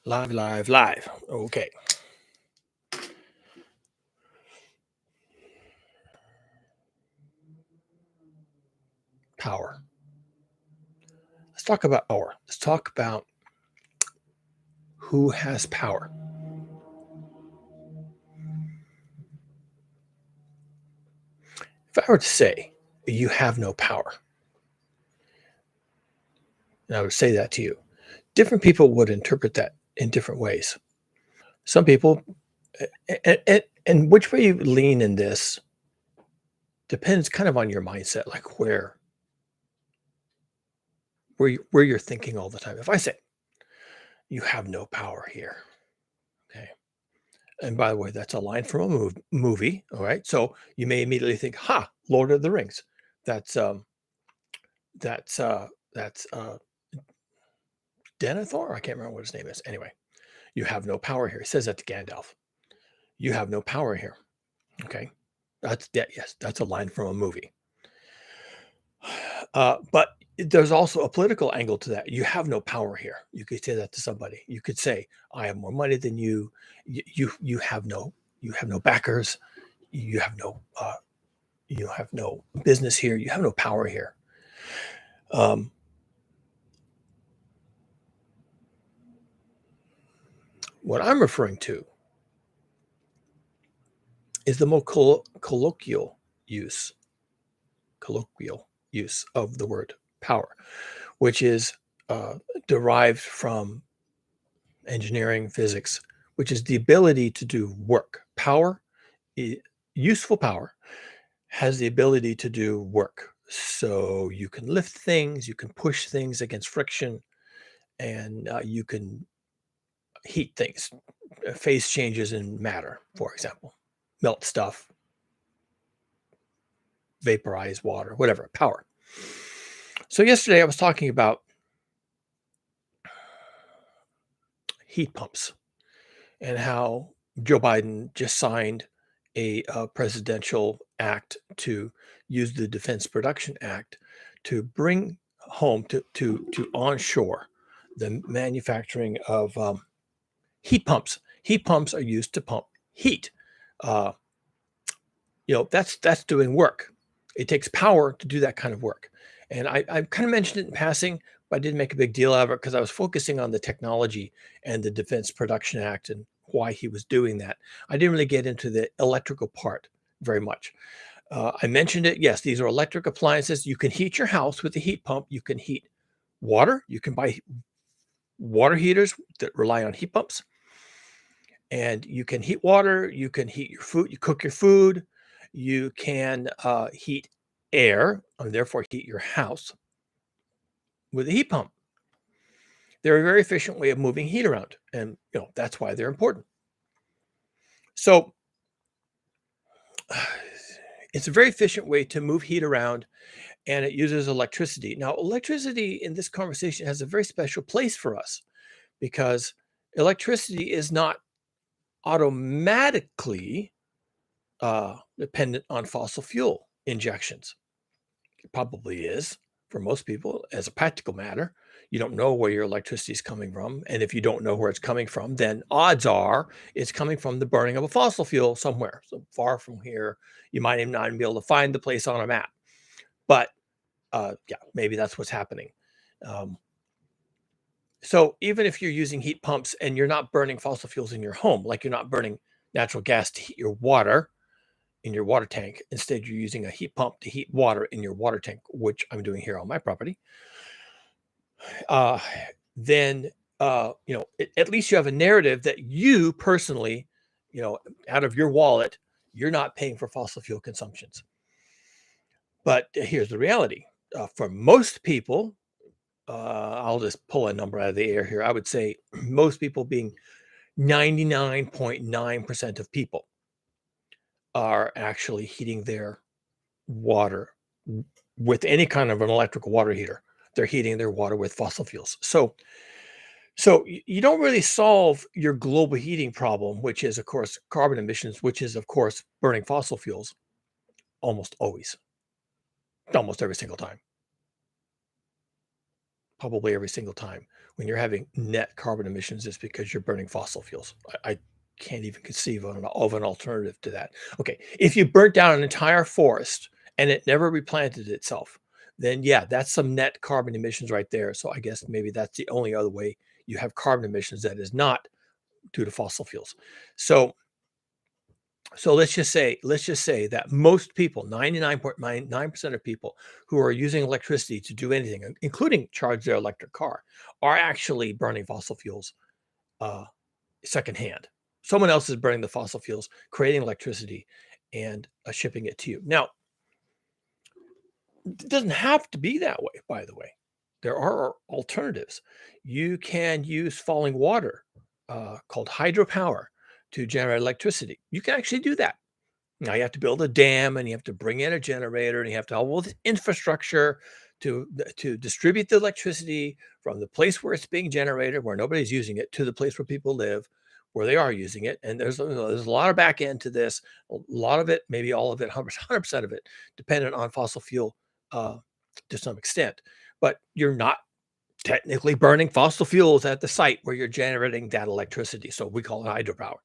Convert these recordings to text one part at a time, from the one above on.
Live, live, live. Okay. Power. Let's talk about power. Let's talk about who has power. If I were to say you have no power, and I would say that to you, different people would interpret that in different ways. Some people, and which way you lean in this depends kind of on your mindset, like where you're thinking all the time. If I say you have no power here, okay. And by the way, that's a line from a movie. All right. So you may immediately think, ha, Lord of the Rings. That's that's uh that's Denethor. I can't remember what his name is. Anyway, you have no power here. He says that to Gandalf. You have no power here. Okay. That's that. Yes, that's a line from a movie. But there's also a political angle to that. You have no power here. You could say that to somebody. You could say, "I have more money than you. You have no backers. You have no you have no business here. You have no power here." Um, what I'm referring to is the more use colloquial use of the word power, which is uh, derived from engineering physics, which is the ability to do work. Useful power, has the ability to do work. So you can lift things, you can push things against friction, and you can heat things, phase changes in matter, for example, melt stuff, vaporize water, whatever, power. So yesterday I was talking about heat pumps and how Joe Biden just signed a presidential act to use the Defense Production Act to bring home to onshore the manufacturing of heat pumps. Heat pumps are used to pump heat. Uh, that's doing work. It takes power to do that kind of work. And I kind of mentioned it in passing, but I didn't make a big deal out of it because I was focusing on the technology and the Defense Production Act and why he was doing that. I didn't really get into the electrical part very much. I mentioned it. Yes, these are electric appliances. You can heat your house with a heat pump. You can heat water. You can buy water heaters that rely on heat pumps, and you can heat water. You can heat your food. You cook your food. You can heat air, and therefore heat your house with a heat pump. They're a very efficient way of moving heat around, and that's why they're important. So it's a very efficient way to move heat around, and it uses electricity. Now, electricity in this conversation has a very special place for us because electricity is not automatically dependent on fossil fuel injections. It probably is for most people as a practical matter. You don't know where your electricity is coming from. And if you don't know where it's coming from, then odds are it's coming from the burning of a fossil fuel somewhere. So far from here, you might even not even be able to find the place on a map. But yeah, maybe that's what's happening. Um, so even if you're using heat pumps and you're not burning fossil fuels in your home, like you're not burning natural gas to heat your water in your water tank, instead you're using a heat pump to heat water in your water tank, which I'm doing here on my property, uh, then at least you have a narrative that you personally, out of your wallet, you're not paying for fossil fuel consumptions. But here's the reality: for most people, I'll just pull a number out of the air here. I would say most people, being 99.9% of people, are actually heating their water with any kind of an electrical water heater. They're heating their water with fossil fuels. So you don't really solve your global heating problem, which is, of course, carbon emissions, which is, of course, burning fossil fuels almost always, almost every single time. probably every single time when you're having net carbon emissions, it's because you're burning fossil fuels. I can't even conceive of an alternative to that. Okay, if you burnt down an entire forest and it never replanted itself, then yeah, that's some net carbon emissions right there. So I guess maybe that's the only other way you have carbon emissions that is not due to fossil fuels. So let's just say that most people, 99.99% of people who are using electricity to do anything, including charge their electric car, are actually burning fossil fuels uh, secondhand. Someone else is burning the fossil fuels, creating electricity, and shipping it to you. Now, it doesn't have to be that way, by the way. There are alternatives. You can use falling water, called hydropower, to generate electricity. You can actually do that. Now you have to build a dam and you have to bring in a generator and you have to have all this infrastructure to distribute the electricity from the place where it's being generated, where nobody's using it, to the place where people live, where they are using it. And there's a lot of back end to this. A lot of it, maybe all of it, 100% of it, dependent on fossil fuel uh, to some extent. But you're not technically burning fossil fuels at the site where you're generating that electricity. So we call it hydropower.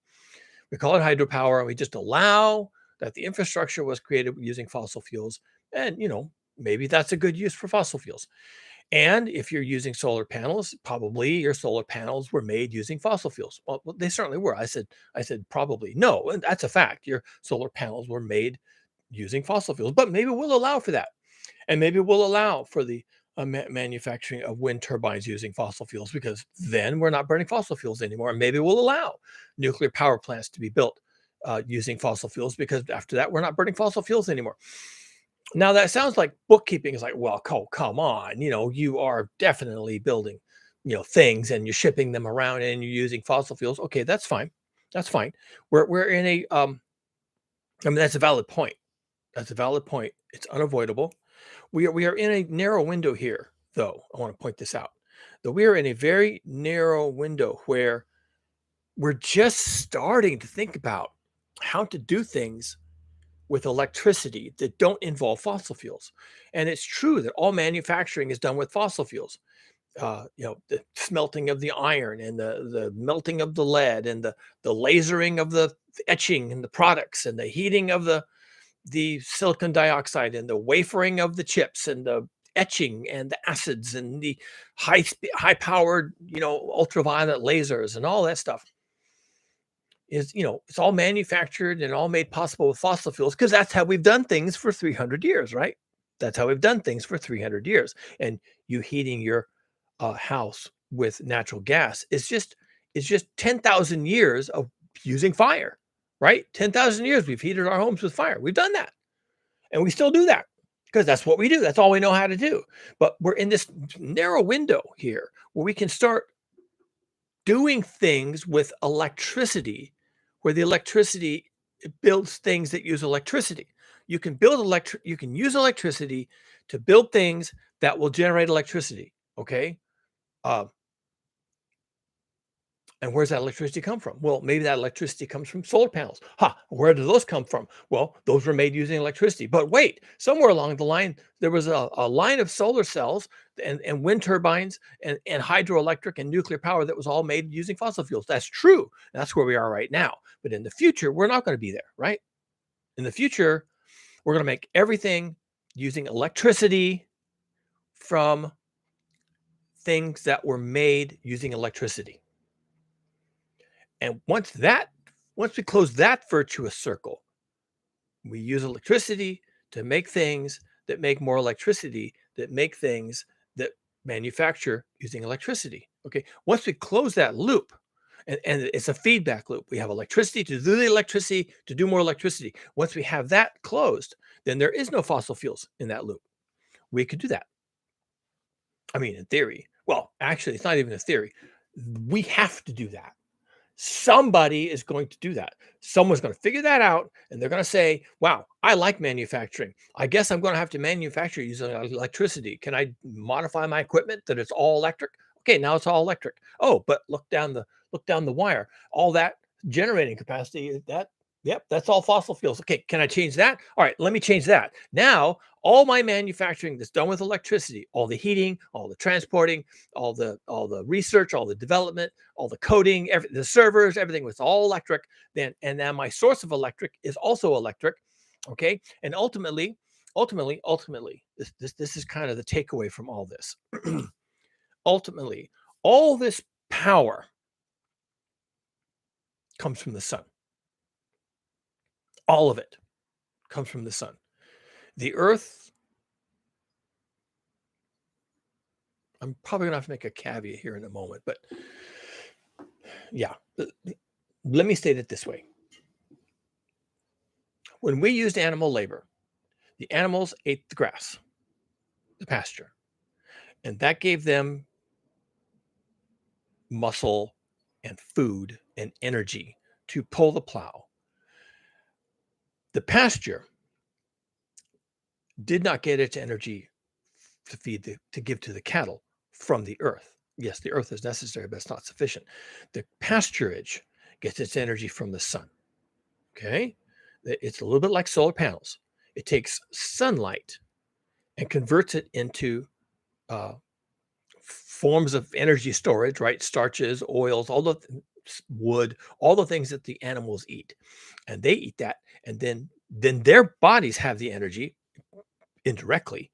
We call it hydropower, and we just allow that the infrastructure was created using fossil fuels. And, maybe that's a good use for fossil fuels. And if you're using solar panels, probably your solar panels were made using fossil fuels. Well, they certainly were. I said probably. No, and that's a fact. Your solar panels were made using fossil fuels, but maybe we'll allow for that. And maybe we'll allow for the manufacturing of wind turbines using fossil fuels because then we're not burning fossil fuels anymore. And maybe we'll allow nuclear power plants to be built using fossil fuels because after that, we're not burning fossil fuels anymore. Now, that sounds like bookkeeping is like, well, come on, you are definitely building, things and you're shipping them around and you're using fossil fuels. Okay, that's fine. That's fine. We're in I mean, that's a valid point. That's a valid point. It's unavoidable. We are in a narrow window here, though. I want to point this out. That we are in a very narrow window where we're just starting to think about how to do things with electricity that don't involve fossil fuels. And it's true that all manufacturing is done with fossil fuels. The smelting of the iron and the melting of the lead and the lasering of the etching and the products and the heating of the silicon dioxide and the wafering of the chips and the etching and the acids and the high powered ultraviolet lasers and all that stuff is it's all manufactured and all made possible with fossil fuels because that's how we've done things for 300 years, right? That's how we've done things for 300 years. And you heating your house with natural gas is just 10,000 years of using fire, right? 10,000 years we've heated our homes with fire. We've done that. And we still do that because that's what we do. That's all we know how to do. But we're in this narrow window here where we can start doing things with electricity, where the electricity builds things that use electricity. You can use electricity to build things that will generate electricity. Okay. Uh, And where's that electricity come from? Well, maybe that electricity comes from solar panels. Where do those come from? Well, those were made using electricity. But wait, somewhere along the line, there was a line of solar cells and wind turbines and hydroelectric and nuclear power that was all made using fossil fuels. That's true. That's where we are right now. But in the future, we're not going to be there, right? In the future, we're going to make everything using electricity from things that were made using electricity. And once we close that virtuous circle, we use electricity to make things that make more electricity, that make things that manufacture using electricity. Okay. Once we close that loop, and it's a feedback loop, we have electricity to do the electricity to do more electricity. Once we have that closed, then there is no fossil fuels in that loop. We could do that. I mean, in theory. Well, actually, it's not even a theory. We have to do that. Somebody is going to do that. Someone's going to figure that out and they're going to say, wow, I like manufacturing. I guess I'm going to have to manufacture using electricity. Can I modify my equipment that it's all electric? Okay, now it's all electric. Oh, but look down the wire. All that generating capacity, yep, that's all fossil fuels. Okay, can I change that? All right, let me change that. Now All my manufacturing that's done with electricity, all the heating, all the transporting, all the research, all the development, all the coding, the servers, everything was all electric. Then my source of electric is also electric. Okay, and ultimately, this is kind of the takeaway from all this. Ultimately, all this power comes from the sun. All of it comes from the sun. The earth, I'm probably gonna have to make a caveat here in a moment, but yeah, let me state it this way. When we used animal labor, the animals ate the grass, the pasture, and that gave them muscle and food and energy to pull the plow. The pasture did not get its energy to give to the cattle from the earth. Yes, the earth is necessary, but it's not sufficient. The pasturage gets its energy from the sun. Okay, it's a little bit like solar panels. It takes sunlight and converts it into uh, forms of energy storage, right? Starches, oils, all the wood, all the things that the animals eat, and they eat that, and then their bodies have the energy indirectly,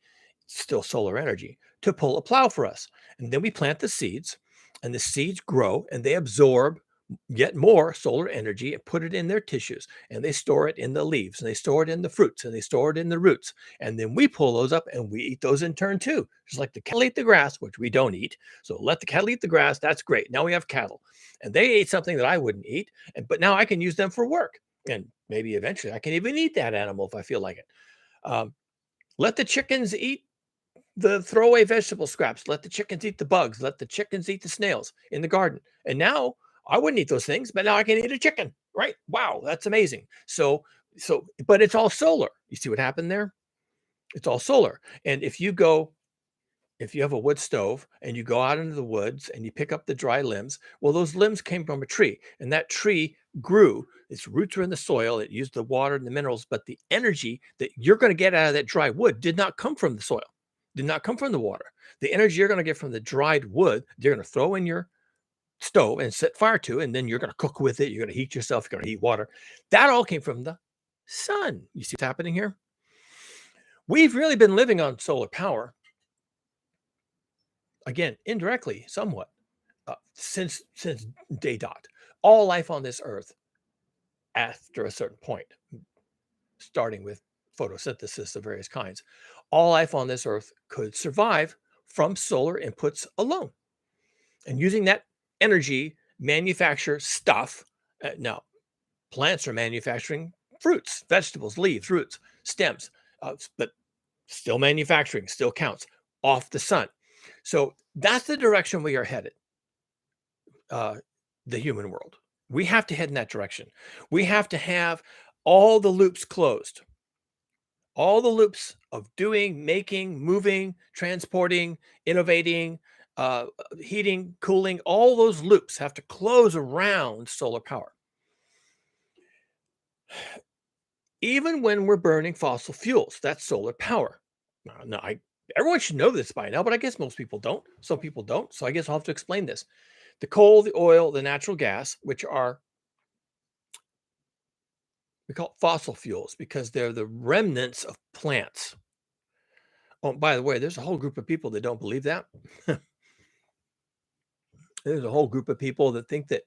still solar energy, to pull a plow for us. And then we plant the seeds, and the seeds grow and they absorb yet more solar energy and put it in their tissues. And they store it in the leaves, and they store it in the fruits, and they store it in the roots. And then we pull those up and we eat those in turn too. Just like the cattle eat the grass, which we don't eat. So let the cattle eat the grass. That's great. Now we have cattle. And they ate something that I wouldn't eat. But now I can use them for work. And maybe eventually I can even eat that animal if I feel like it. Um, let the chickens eat the throwaway vegetable scraps. Let the chickens eat the bugs. Let the chickens eat the snails in the garden. And now I wouldn't eat those things, but now I can eat a chicken, right? Wow, that's amazing. But it's all solar. You see what happened there? It's all solar. And if you have a wood stove and you go out into the woods and you pick up the dry limbs, well, those limbs came from a tree, and that tree grew. Its roots are in the soil. It used the water and the minerals, but the energy that you're going to get out of that dry wood did not come from the soil, did not come from the water. The energy you're going to get from the dried wood, you're going to throw in your stove and set fire to, and then you're going to cook with it. You're going to heat yourself. You're going to heat water. That all came from the sun. You see what's happening here? We've really been living on solar power, again, indirectly, somewhat, since day dot. All life on this earth, after a certain point, starting with photosynthesis of various kinds, all life on this earth could survive from solar inputs alone. And using that energy, manufacture stuff. Now, plants are manufacturing fruits, vegetables, leaves, roots, stems, but still manufacturing, still counts off the sun. So that's the direction we are headed, the human world. We have to head in that direction. We have to have all the loops closed, all the loops of doing, making, moving, transporting, innovating, uh, heating, cooling, all those loops have to close around solar power. Even when we're burning fossil fuels, that's solar power. Now, everyone should know this by now, but I guess most people don't. Some people don't. So I guess I'll have to explain this. The coal, the oil, the natural gas, which are, we call it fossil fuels because they're the remnants of plants. Oh, by the way, there's a whole group of people that don't believe that. There's a whole group of people that think that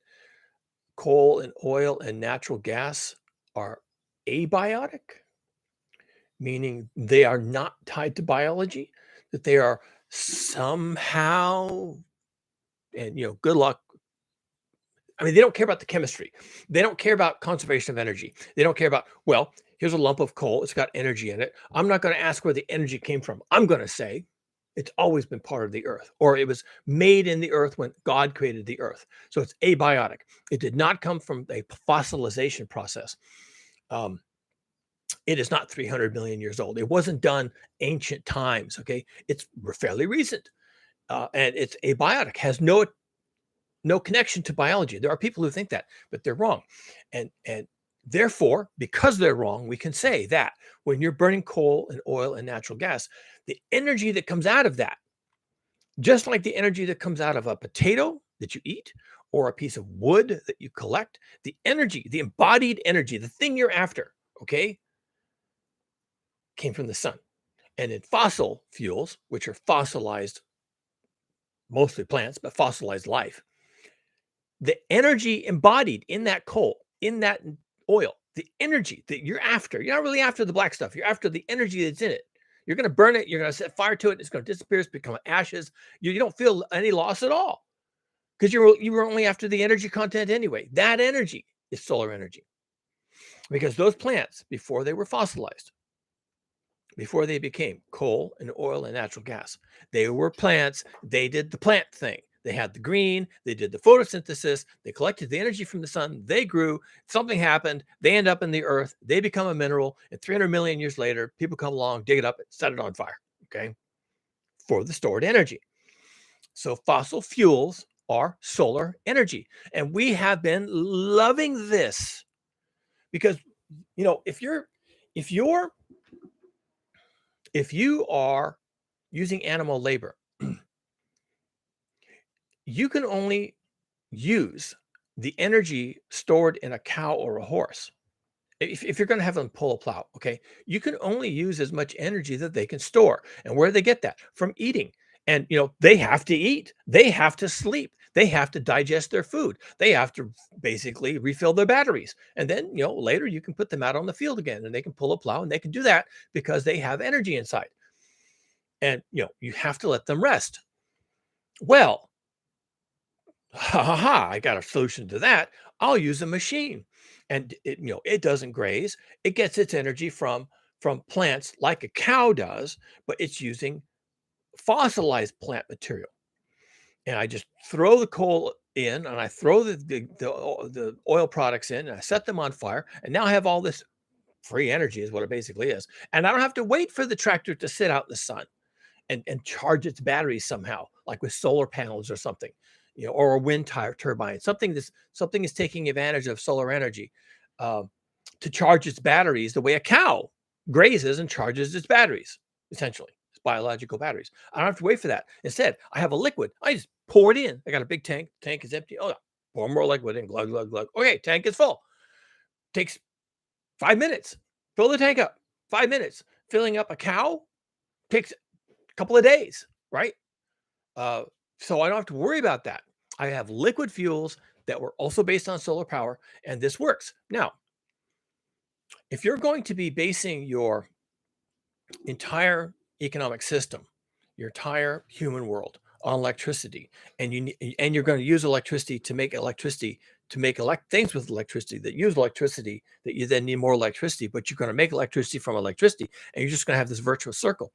coal and oil and natural gas are abiotic, meaning they are not tied to biology, that they are somehow, and good luck. I mean, they don't care about the chemistry. They don't care about conservation of energy. They don't care about, well, here's a lump of coal. It's got energy in it. I'm not going to ask where the energy came from. I'm going to say it's always been part of the earth, or it was made in the earth when God created the earth. So it's abiotic. It did not come from a fossilization process. It is not 300 million years old. It wasn't done ancient times. Okay. It's fairly recent. And it's abiotic, has no connection to biology. There are people who think that, but they're wrong. And Therefore, because they're wrong, we can say that when you're burning coal and oil and natural gas, the energy that comes out of that, just like the energy that comes out of a potato that you eat or a piece of wood that you collect, the energy, the embodied energy, the thing you're after, okay, came from the sun. And in fossil fuels, which are fossilized, mostly plants, but fossilized life, the energy embodied in that coal, in that oil, the energy that you're not really after the black stuff. You're after the energy that's in it. You're going to burn it. You're going to set fire to it. It's going to disappear. It's become ashes. You don't feel any loss at all because you were only after the energy content anyway. That energy is solar energy because those plants, before they were fossilized, before they became coal and oil and natural gas. They were plants. They did the plant thing. They had the green. They did the photosynthesis. They collected the energy from the sun. They grew. Something happened. They end up in the earth. They become a mineral. And 300 million years later, people come along, dig it up, and set it on fire. Okay. For the stored energy. So fossil fuels are solar energy. And we have been loving this because, if you're if you are using animal labor, you can only use the energy stored in a cow or a horse. If you're going to have them pull a plow, okay, you can only use as much energy that they can store. And where do they get that? From eating. And they have to eat, they have to sleep, they have to digest their food, they have to basically refill their batteries. And then later you can put them out on the field again and they can pull a plow and they can do that because they have energy inside. And you have to let them rest. Well, I got a solution to that. I'll use a machine. And it doesn't graze. It gets its energy from plants like a cow does, but it's using fossilized plant material. And I just throw the coal in and I throw the oil products in and I set them on fire. And now I have all this free energy is what it basically is. And I don't have to wait for the tractor to sit out in the sun and charge its batteries somehow, like with solar panels or something, or a wind turbine. Something is taking advantage of solar energy uh, to charge its batteries the way a cow grazes and charges its batteries, essentially, its biological batteries. I don't have to wait for that. Instead, I have a liquid. I just pour it in. I got a big tank. Tank is empty. Oh, pour more liquid in. Glug, glug, glug. Okay, tank is full. Takes 5 minutes. Fill the tank up. 5 minutes. Filling up a cow takes couple of days, right? So I don't have to worry about that. I have liquid fuels that were also based on solar power, and this works. Now, if you're going to be basing your entire economic system, your entire human world on electricity, and you're going to use electricity to make things with electricity that use electricity that you then need more electricity, but you're going to make electricity from electricity, and you're just going to have this virtuous circle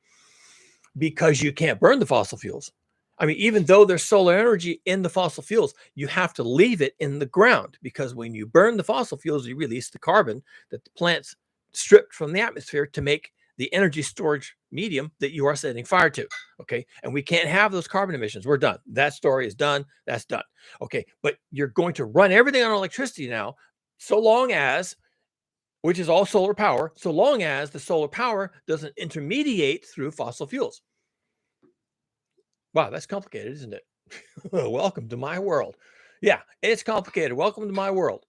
because you can't burn the fossil fuels. I mean, even though there's solar energy in the fossil fuels, you have to leave it in the ground because when you burn the fossil fuels, you release the carbon that the plants stripped from the atmosphere to make the energy storage medium that you are setting fire to. Okay. And we can't have those carbon emissions. We're done. That story is done. That's done. Okay. But you're going to run everything on electricity now, so long as, which is all solar power, so long as the solar power doesn't intermediate through fossil fuels. Wow, that's complicated, isn't it? Welcome to my world. Yeah, it's complicated. Welcome to my world.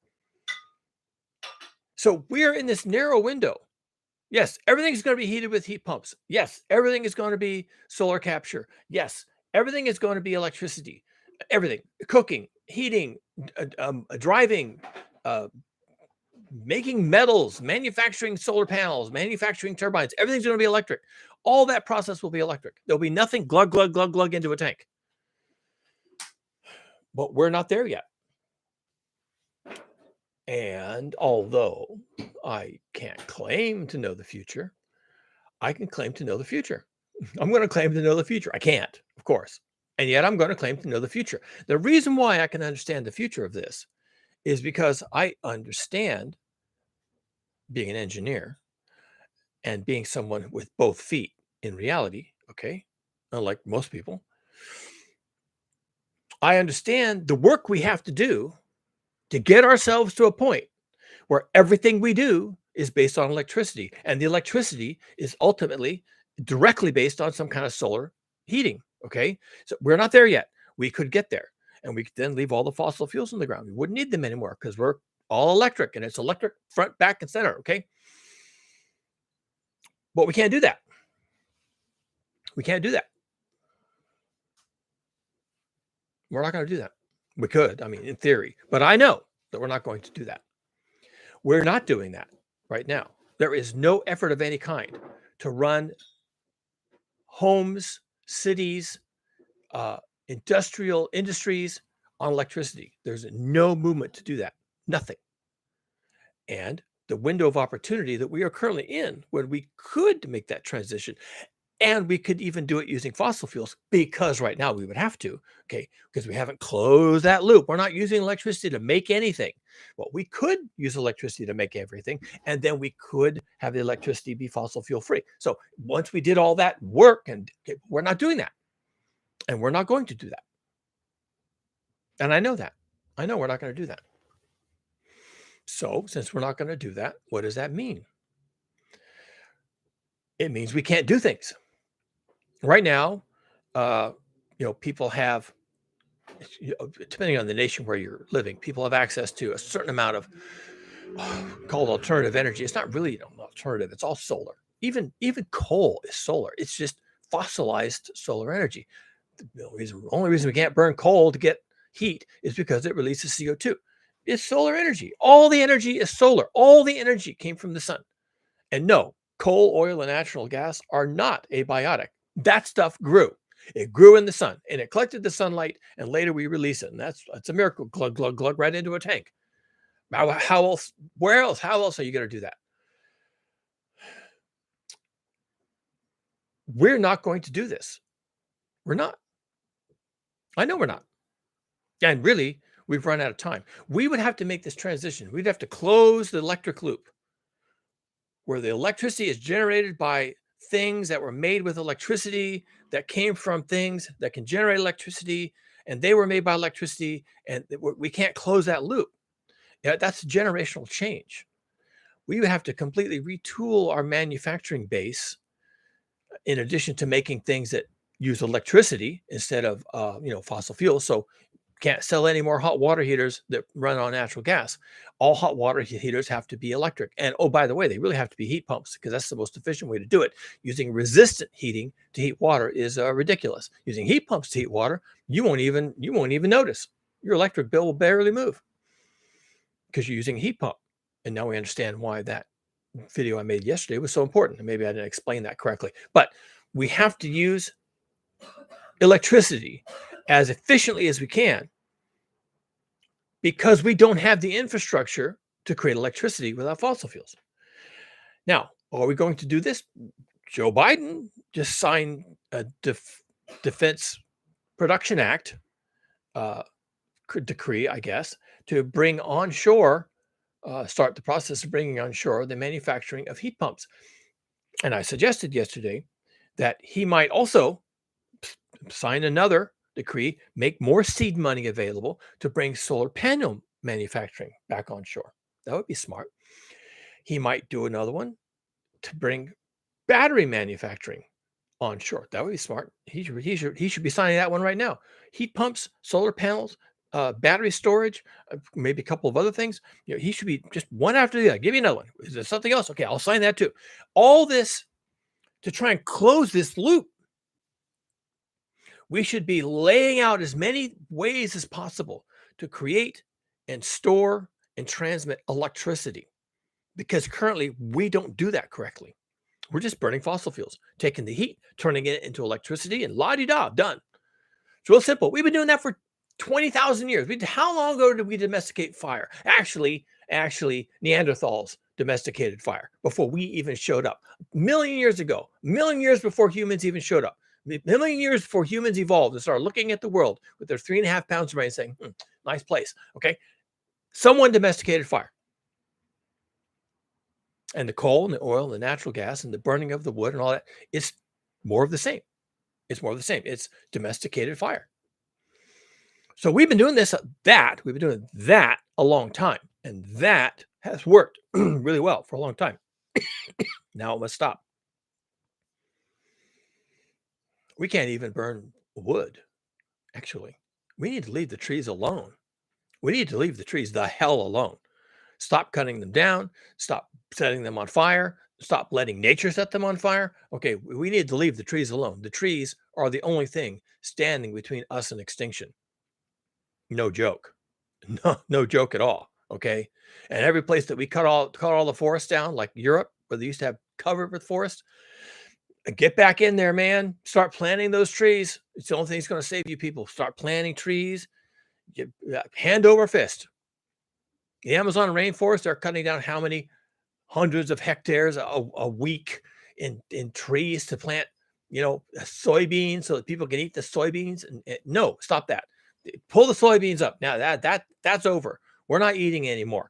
So we're in this narrow window. Yes, everything's going to be heated with heat pumps. Yes, everything is going to be solar capture. Yes, everything is going to be electricity. Everything, cooking, heating, driving, uh, making metals, manufacturing solar panels, manufacturing turbines. Everything's going to be electric. All that process will be electric. There'll be nothing glug, glug, glug, glug into a tank. But we're not there yet. And although I can't claim to know the future, I can claim to know the future. I'm going to claim to know the future. I can't, of course. And yet I'm going to claim to know the future. The reason why I can understand the future of this is because I understand being an engineer and being someone with both feet in reality, okay? Unlike most people, I understand the work we have to do to get ourselves to a point where everything we do is based on electricity, and the electricity is ultimately directly based on some kind of solar heating. Okay, so we're not there yet. We could get there, and we could then leave all the fossil fuels in the ground. We wouldn't need them anymore because we're all electric, and it's electric front, back, and center. Okay, but we can't do that. We can't do that. We're not going to do that. We could, I mean, in theory, but I know that we're not going to do that. We're not doing that right now. There is no effort of any kind to run homes, cities, industrial industries on electricity. There's no movement to do that. Nothing. And the window of opportunity that we are currently in, when we could make that transition, and we could even do it using fossil fuels, because right now we would have to, okay, because we haven't closed that loop. We're not using electricity to make anything. Well, we could use electricity to make everything, and then we could have the electricity be fossil fuel free. So once we did all that work, and okay, we're not doing that, and we're not going to do that. And I know that. I know we're not going to do that. So since we're not going to do that, what does that mean? It means we can't do things. Right now, people have, depending on the nation where you're living, people have access to a certain amount of called alternative energy. It's not really alternative. It's all solar. Even coal is solar. It's just fossilized solar energy. The only reason we can't burn coal to get heat is because it releases CO2. It's solar energy. All the energy is solar. All the energy came from the sun. And no, coal, oil, and natural gas are not abiotic. That stuff grew. It grew in the sun, and it collected the sunlight, and later we release it. And that's a miracle. Glug, glug, glug, right into a tank. How else? Where else? How else are you going to do that? We're not going to do this. We're not. I know we're not. And really, we've run out of time. We would have to make this transition. We'd have to close the electric loop where the electricity is generated by things that were made with electricity, that came from things that can generate electricity, and they were made by electricity, and we can't close that loop. Yeah, that's generational change. We would have to completely retool our manufacturing base, in addition to making things that use electricity instead of fossil fuels. So can't sell any more hot water heaters that run on natural gas. All hot water heaters have to be electric. And oh, by the way, they really have to be heat pumps, because that's the most efficient way to do it. Using resistant heating to heat water is ridiculous. Using heat pumps to heat water, you won't even notice. Your electric bill will barely move because you're using a heat pump. And now we understand why that video I made yesterday was so important. And maybe I didn't explain that correctly. But we have to use electricity as efficiently as we can, because we don't have the infrastructure to create electricity without fossil fuels. Now, are we going to do this? Joe Biden just signed a Defense Production Act decree, I guess, to bring onshore, start the process of bringing onshore the manufacturing of heat pumps. And I suggested yesterday that he might also sign another decree, make more seed money available to bring solar panel manufacturing back onshore. That would be smart. He might do another one to bring battery manufacturing onshore. That would be smart. He should be signing that one right now. Heat pumps, solar panels, battery storage, maybe a couple of other things. He should be just one after the other. Give me another one. Is there something else? Okay, I'll sign that too. All this to try and close this loop. We should be laying out as many ways as possible to create and store and transmit electricity, because currently we don't do that correctly. We're just burning fossil fuels, taking the heat, turning it into electricity, and la-di-da, done. It's real simple. We've been doing that for 20,000 years. How long ago did we domesticate fire? Actually, Neanderthals domesticated fire before we even showed up. A million years ago, a million years before humans even showed up. A million years before humans evolved and started looking at the world with their 3.5 pounds of brain, saying, nice place. Okay. Someone domesticated fire. And the coal and the oil and the natural gas and the burning of the wood and all that, it's more of the same. It's more of the same. It's domesticated fire. So we've been doing that a long time. And that has worked really well for a long time. Now it must stop. We can't even burn wood, actually. We need to leave the trees alone. We need to leave the trees the hell alone. Stop cutting them down. Stop setting them on fire. Stop letting nature set them on fire. Okay, we need to leave the trees alone. The trees are the only thing standing between us and extinction. No joke. No, no joke at all. Okay. And every place that we cut all the forests down, like Europe, where they used to have covered with forest, get back in there, man. Start planting those trees. It's the only thing that's going to save you people. Start planting trees. Hand over fist. The Amazon rainforest, they're cutting down how many hundreds of hectares a week in trees to plant, soybeans so that people can eat the soybeans. And no, stop that. Pull the soybeans up. Now that's over. We're not eating anymore.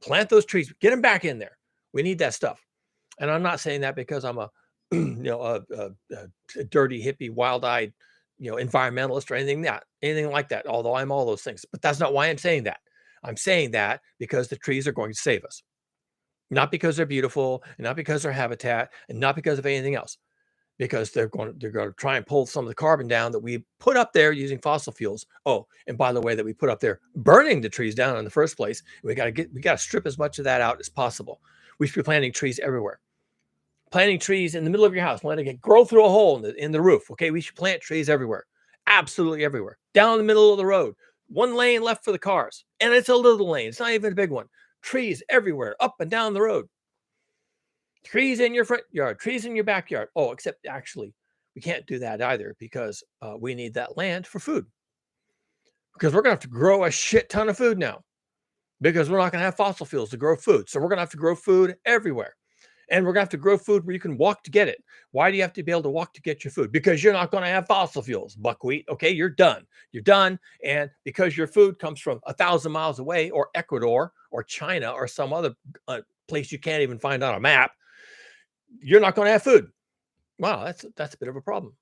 Plant those trees. Get them back in there. We need that stuff. And I'm not saying that because I'm a a dirty hippie, wild-eyed, environmentalist or anything like that. Although I'm all those things, but that's not why I'm saying that. I'm saying that because the trees are going to save us, not because they're beautiful, and not because they're habitat, and not because of anything else. Because they're going to try and pull some of the carbon down that we put up there using fossil fuels. Oh, and by the way, that we put up there burning the trees down in the first place. We got to strip as much of that out as possible. We should be planting trees everywhere. Planting trees in the middle of your house, letting it grow through a hole in the roof. Okay, we should plant trees everywhere, absolutely everywhere. Down the middle of the road, one lane left for the cars, and it's a little lane. It's not even a big one. Trees everywhere, up and down the road. Trees in your front yard, trees in your backyard. Oh, except actually, we can't do that either because we need that land for food. Because we're going to have to grow a shit ton of food now because we're not going to have fossil fuels to grow food. So we're going to have to grow food everywhere. And we're going to have to grow food where you can walk to get it. Why do you have to be able to walk to get your food? Because you're not going to have fossil fuels, buckwheat. Okay, you're done. You're done. And because your food comes from 1,000 miles away, or Ecuador, or China, or some other place you can't even find on a map, you're not going to have food. Wow, that's a bit of a problem.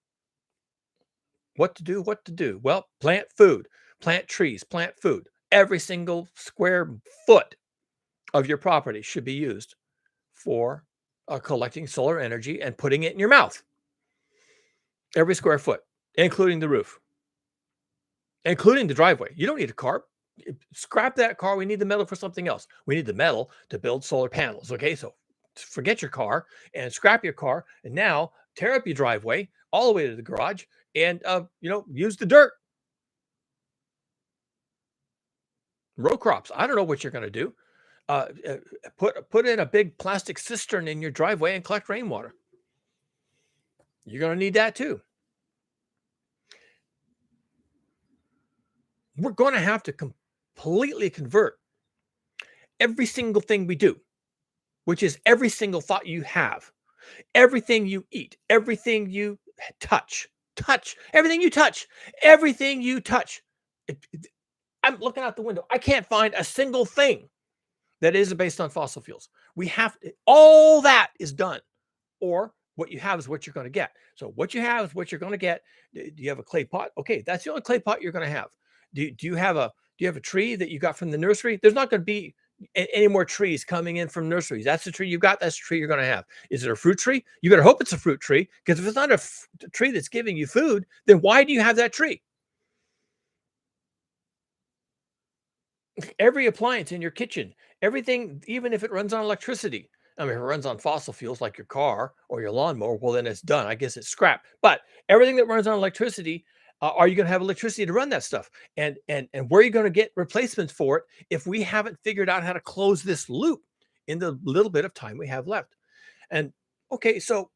What to do? What to do? Well, plant food, plant trees, plant food. Every single square foot of your property should be used for collecting solar energy and putting it in your mouth. Every square foot, including the roof, including the driveway. You don't need a car. Scrap that car. We need the metal for something else. We need the metal to build solar panels. Okay, so forget your car and scrap your car, and now tear up your driveway all the way to the garage, and use the dirt. Row crops. I don't know what you're going to do. Uh, uh, put in a big plastic cistern in your driveway and collect rainwater. You're going to need that too. We're going to have to completely convert every single thing we do, which is every single thought you have, everything you eat, everything you touch, everything you touch, everything you touch. I'm looking out the window. I can't find a single thing that isn't based on fossil fuels. We have to, all that is done, or what you have is what you're going to get. So what you have is what you're going to get. Do you have a clay pot? Okay, that's the only clay pot you're going to have. Do you have a tree that you got from the nursery? There's not going to be any more trees coming in from nurseries. That's the tree you got. That's the tree you're going to have. Is it a fruit tree? You better hope it's a fruit tree, because if it's not a tree that's giving you food, then why do you have that tree? Every appliance in your kitchen, everything, even if it runs on electricity. I mean, if it runs on fossil fuels like your car or your lawnmower, well, then it's done. I guess it's scrap. But everything that runs on electricity, are you going to have electricity to run that stuff? And where are you going to get replacements for it if we haven't figured out how to close this loop in the little bit of time we have left? And okay, so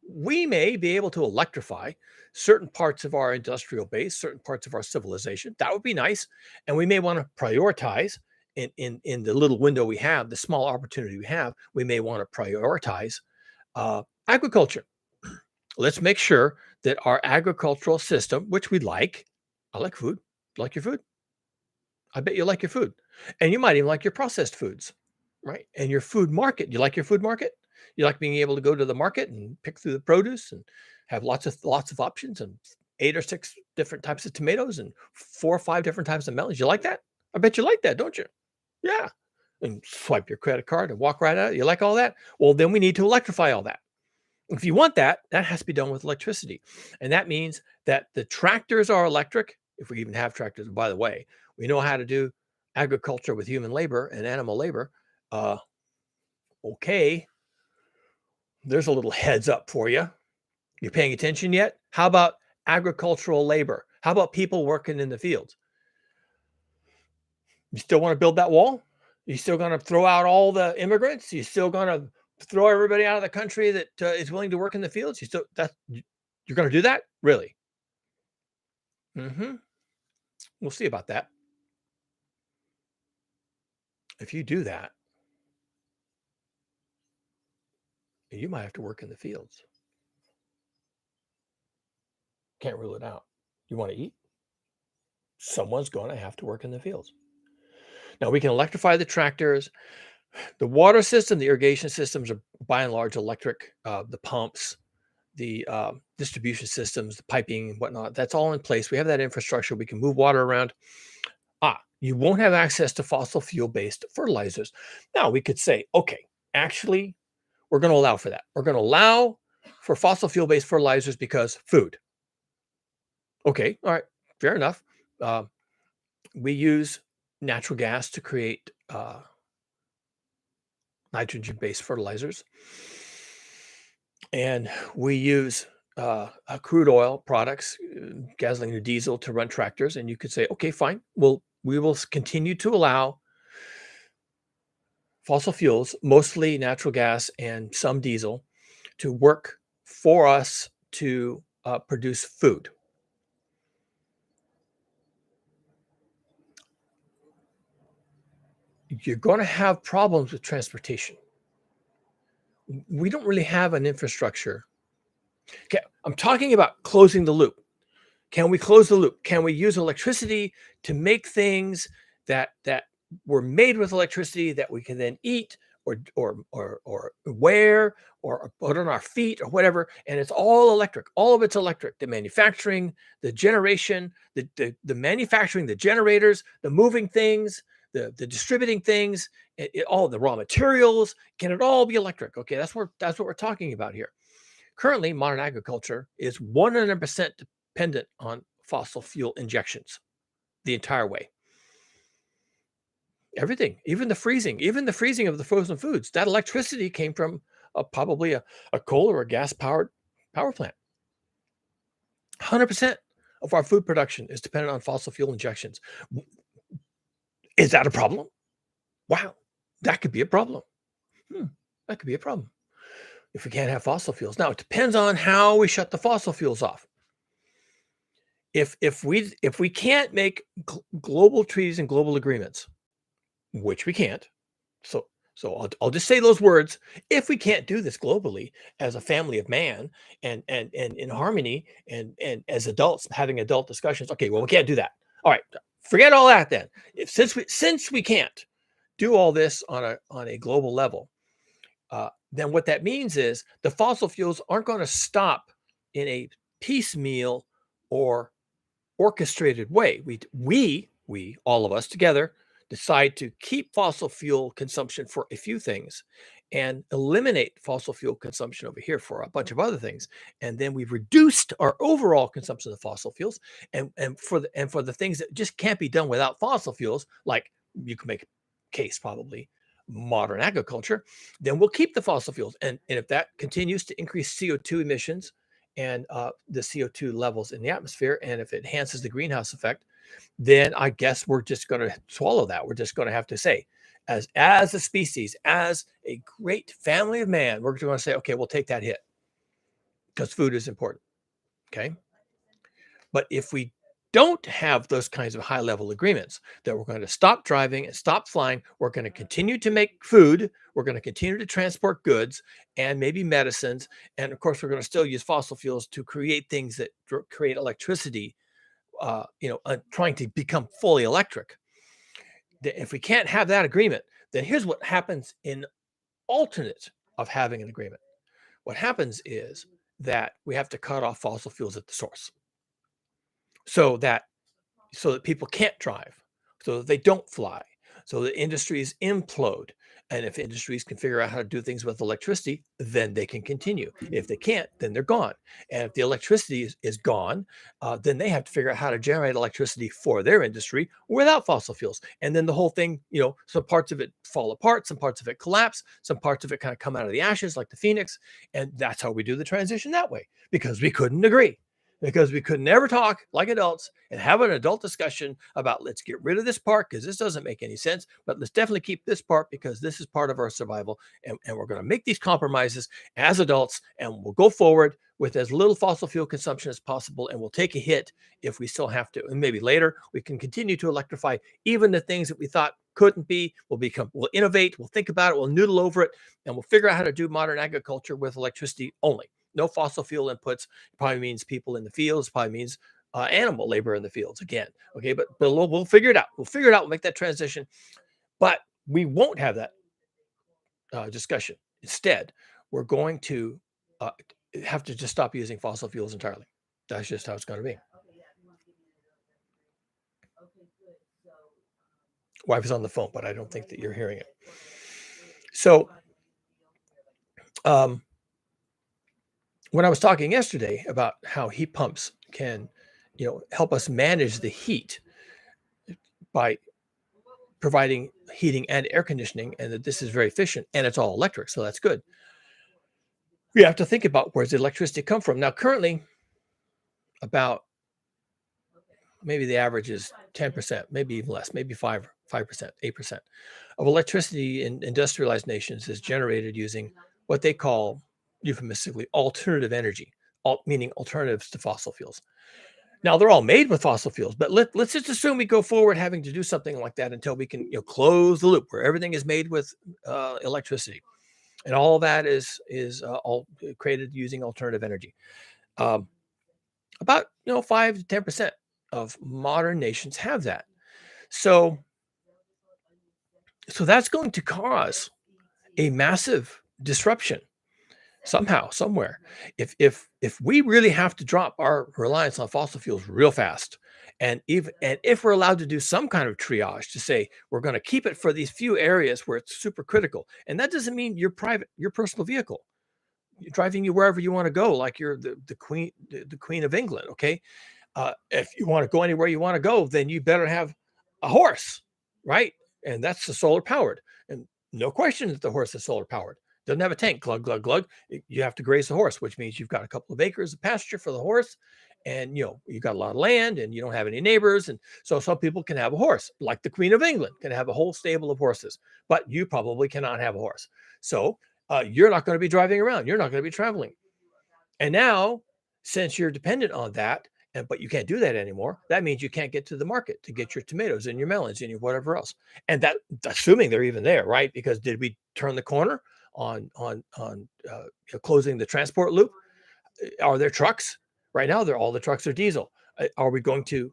we may be able to electrify certain parts of our industrial base, certain parts of our civilization. That would be nice. And we may want to prioritize in the little window we have, the small opportunity we have, we may want to prioritize agriculture. Let's make sure that our agricultural system, which we like, I like food, like your food. I bet you like your food. And you might even like your processed foods, right? And your food market. You like your food market? You like being able to go to the market and pick through the produce and have lots of options and 8 or 6 different types of tomatoes and 4 or 5 different types of melons. You like that? I bet you like that, don't you? Yeah. and swipe your credit card and walk right out. You like all that? Well, then we need to electrify all that. If you want that, that has to be done with electricity. And that means that the tractors are electric, if we even have tractors. By the way, we know how to do agriculture with human labor and animal labor. Uh, okay, there's a little heads up for you. You paying attention yet? How about agricultural labor? How about people working in the fields? You still want to build that wall? You still going to throw out all the immigrants? You still going to throw everybody out of the country that is willing to work in the fields? You still you're going to do that? Really? Hmm. We'll see about that. If you do that, you might have to work in the fields. Can't rule it out. You want to eat? Someone's going to have to work in the fields. Now we can electrify the tractors. The water system, the irrigation systems are by and large electric. The pumps, the distribution systems, the piping, and whatnot, that's all in place. We have that infrastructure. We can move water around. You won't have access to fossil fuel-based fertilizers. Now, we could say, okay, actually, we're going to allow for that. We're going to allow for fossil fuel-based fertilizers because food. Okay, all right, fair enough. We use natural gas to create nitrogen-based fertilizers. And we use crude oil products, gasoline or diesel, to run tractors. And you could say, okay, fine. Well, we will continue to allow fossil fuels, mostly natural gas and some diesel, to work for us to produce food. You're going to have problems with transportation. We don't really have an infrastructure. Okay, I'm talking about closing the loop. Can we close the loop? Can we use electricity to make things that were made with electricity that we can then eat or wear or put on our feet or whatever? And it's all electric. All of it's electric. The manufacturing, the generation, the manufacturing, the generators, the moving things, the distributing things, all the raw materials. Can it all be electric? Okay, that's what we're talking about here. Currently, modern agriculture is 100% dependent on fossil fuel injections the entire way. Everything, even the freezing of the frozen foods, that electricity came from probably a coal or a gas-powered power plant. 100% of our food production is dependent on fossil fuel injections. Is that a problem? Wow, that could be a problem. That could be a problem if we can't have fossil fuels. Now, it depends on how we shut the fossil fuels off. If we can't make global treaties and global agreements, which we can't, so I'll just say those words. If we can't do this globally as a family of man and in harmony and as adults having adult discussions, okay, well, we can't do that. All right, forget all that then. Since we can't do all this on a global level, then what that means is the fossil fuels aren't going to stop in a piecemeal or orchestrated way. We all of us together decide to keep fossil fuel consumption for a few things and eliminate fossil fuel consumption over here for a bunch of other things. And then we've reduced our overall consumption of fossil fuels. And for the things that just can't be done without fossil fuels, like you can make a case probably modern agriculture, then we'll keep the fossil fuels. And if that continues to increase CO2 emissions and the CO2 levels in the atmosphere, and if it enhances the greenhouse effect, then I guess we're just going to swallow that. We're just going to have to say, as a species, as a great family of man, we're going to say, okay, we'll take that hit because food is important. Okay. But if we don't have those kinds of high level agreements that we're going to stop driving and stop flying, we're going to continue to make food, we're going to continue to transport goods and maybe medicines. And of course, we're going to still use fossil fuels to create things that create electricity, trying to become fully electric. If we can't have that agreement, then here's what happens in alternate of having an agreement. What happens is that we have to cut off fossil fuels at the source so that people can't drive, so that they don't fly, So the industries implode. And if industries can figure out how to do things with electricity, then they can continue. If they can't, then they're gone. And if the electricity is gone, then they have to figure out how to generate electricity for their industry without fossil fuels. And then the whole thing, some parts of it fall apart, some parts of it collapse, some parts of it kind of come out of the ashes like the phoenix. And that's how we do the transition that way, because we couldn't agree, because we could never talk like adults and have an adult discussion about, let's get rid of this part because this doesn't make any sense, but let's definitely keep this part because this is part of our survival. And we're going to make these compromises as adults, and we'll go forward with as little fossil fuel consumption as possible, and we'll take a hit if we still have to. And maybe later we can continue to electrify even the things that we thought couldn't be. We'll innovate, we'll think about it, we'll noodle over it, and we'll figure out how to do modern agriculture with electricity only. No fossil fuel inputs. Probably means people in the fields, probably means animal labor in the fields again. Okay, but we'll figure it out. We'll figure it out. We'll make that transition. But we won't have that discussion. Instead, we're going to have to just stop using fossil fuels entirely. That's just how it's going to be. Wife is on the phone, but I don't think that you're hearing it. So, when I was talking yesterday about how heat pumps can, help us manage the heat by providing heating and air conditioning, and that this is very efficient and it's all electric, so that's good. We have to think about, where's the electricity come from? Now, currently, about maybe the average is 10%, maybe even less, maybe 5%, 8% of electricity in industrialized nations is generated using what they call, euphemistically, alternative energy, meaning alternatives to fossil fuels. Now, they're all made with fossil fuels, but let's just assume we go forward having to do something like that until we can, close the loop where everything is made with electricity, and all that is all created using alternative energy. About 5 to 10% of modern nations have that. So that's going to cause a massive disruption somehow, somewhere. If we really have to drop our reliance on fossil fuels real fast, and if we're allowed to do some kind of triage to say we're going to keep it for these few areas where it's super critical, and that doesn't mean your personal vehicle driving you wherever you want to go, like you're the queen of England. Okay, if you want to go anywhere you want to go, then you better have a horse, right? And that's the solar powered, and no question that the horse is solar powered. Doesn't have a tank, glug, glug, glug. You have to graze the horse, which means you've got a couple of acres of pasture for the horse. And, you've got a lot of land and you don't have any neighbors. And so some people can have a horse, like the Queen of England can have a whole stable of horses, but you probably cannot have a horse. So you're not going to be driving around. You're not going to be traveling. And now, since you're dependent on that, but you can't do that anymore, that means you can't get to the market to get your tomatoes and your melons and your whatever else. And that, assuming they're even there, right? Because did we turn the corner on closing the transport loop? Are there trucks right now? All the trucks are diesel. Are we going to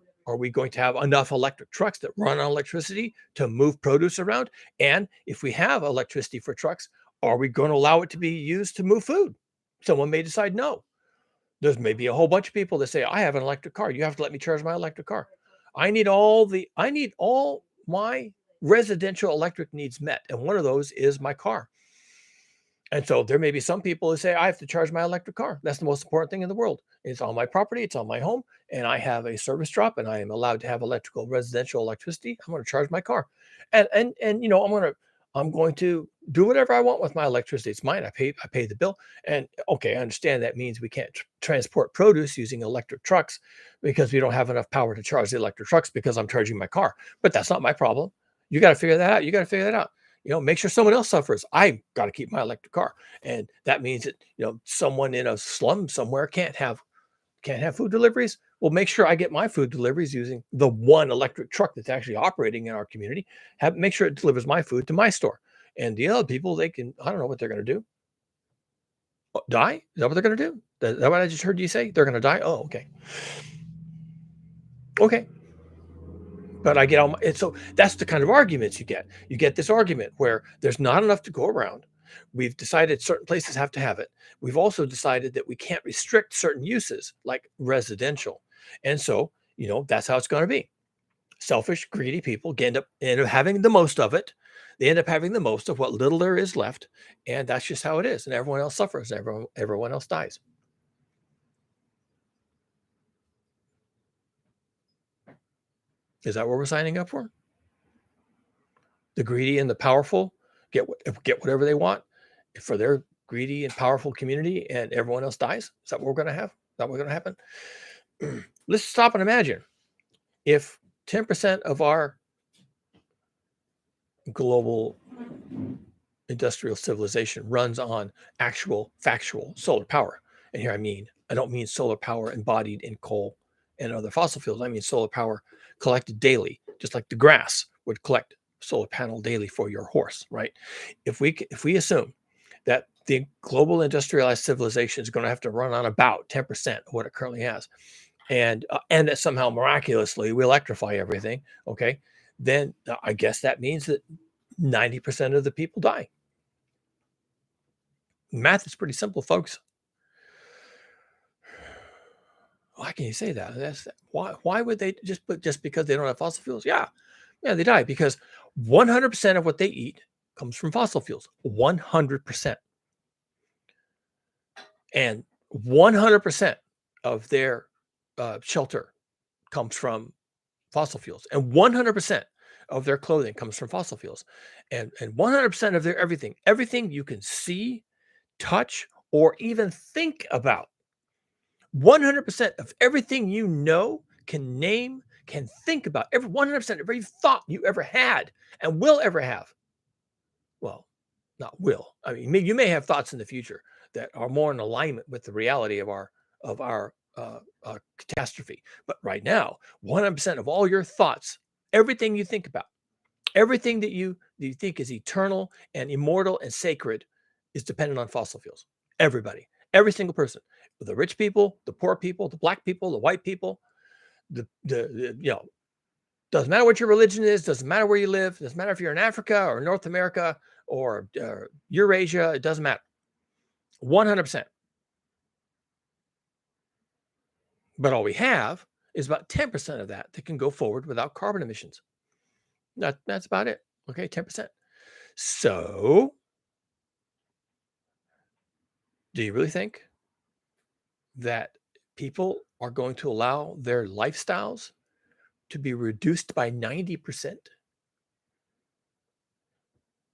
have enough electric trucks that run on electricity to move produce around? And if we have electricity for trucks, are we going to allow it to be used to move food? Someone may decide no. There's maybe a whole bunch of people that say, I have an electric car. You have to let me charge my electric car. I need all my residential electric needs met. And one of those is my car. And so there may be some people who say, I have to charge my electric car. That's the most important thing in the world. It's on my property. It's on my home. And I have a service drop and I am allowed to have residential electricity. I'm going to charge my car. And I'm going to do whatever I want with my electricity. It's mine. I pay the bill. And okay, I understand that means we can't transport produce using electric trucks because we don't have enough power to charge the electric trucks because I'm charging my car. But that's not my problem. You got to figure that out. You got to figure that out. Make sure someone else suffers. I got to keep my electric car. And that means that, someone in a slum somewhere can't have food deliveries. Well, make sure I get my food deliveries using the one electric truck that's actually operating in our community. Make sure it delivers my food to my store. And the other people, I don't know what they're going to do. Die? Is that what they're going to do? Is that what I just heard you say? They're going to die? Oh, okay. Okay. But I get and so that's the kind of arguments you get. You get this argument where there's not enough to go around. We've decided certain places have to have it. We've also decided that we can't restrict certain uses like residential. And so, that's how it's going to be. selfish, greedy people end up having the most of it. They end up having the most of what little there is left, and that's just how it is. And everyone else suffers. Everyone else dies. Is that what we're signing up for? The greedy and the powerful get whatever they want for their greedy and powerful community, and everyone else dies. Is that what we're going to have? Is that what's going to happen? Let's stop and imagine if 10% of our global industrial civilization runs on actual factual solar power. And here I don't mean solar power embodied in coal and other fossil fuels. I mean solar power collected daily, just like the grass would collect solar panel daily for your horse, right? If we assume that the global industrialized civilization is going to have to run on about 10% of what it currently has, and that somehow miraculously we electrify everything, okay, then I guess that means that 90% of the people die. Math is pretty simple, folks. Why can you say that? Why would they just because they don't have fossil fuels? Yeah, they die because 100% of what they eat comes from fossil fuels. 100%. And 100% of their shelter comes from fossil fuels, and 100% of their clothing comes from fossil fuels, and 100% of their everything you can see, touch, or even think about. 100% of everything you know, can name, can think about, every 100% of every thought you ever had and will ever have. Well, not will. I mean, you may have thoughts in the future that are more in alignment with the reality of our catastrophe. But right now, 100% of all your thoughts, everything you think about, everything that you think is eternal and immortal and sacred, is dependent on fossil fuels. Everybody, every single person, the rich people, the poor people, the black people, the white people, doesn't matter what your religion is, doesn't matter where you live, doesn't matter if you're in Africa or North America or Eurasia, it doesn't matter. 100%. But all we have is about 10% of that can go forward without carbon emissions. That's about it. Okay, 10%. So, do you really think that people are going to allow their lifestyles to be reduced by 90%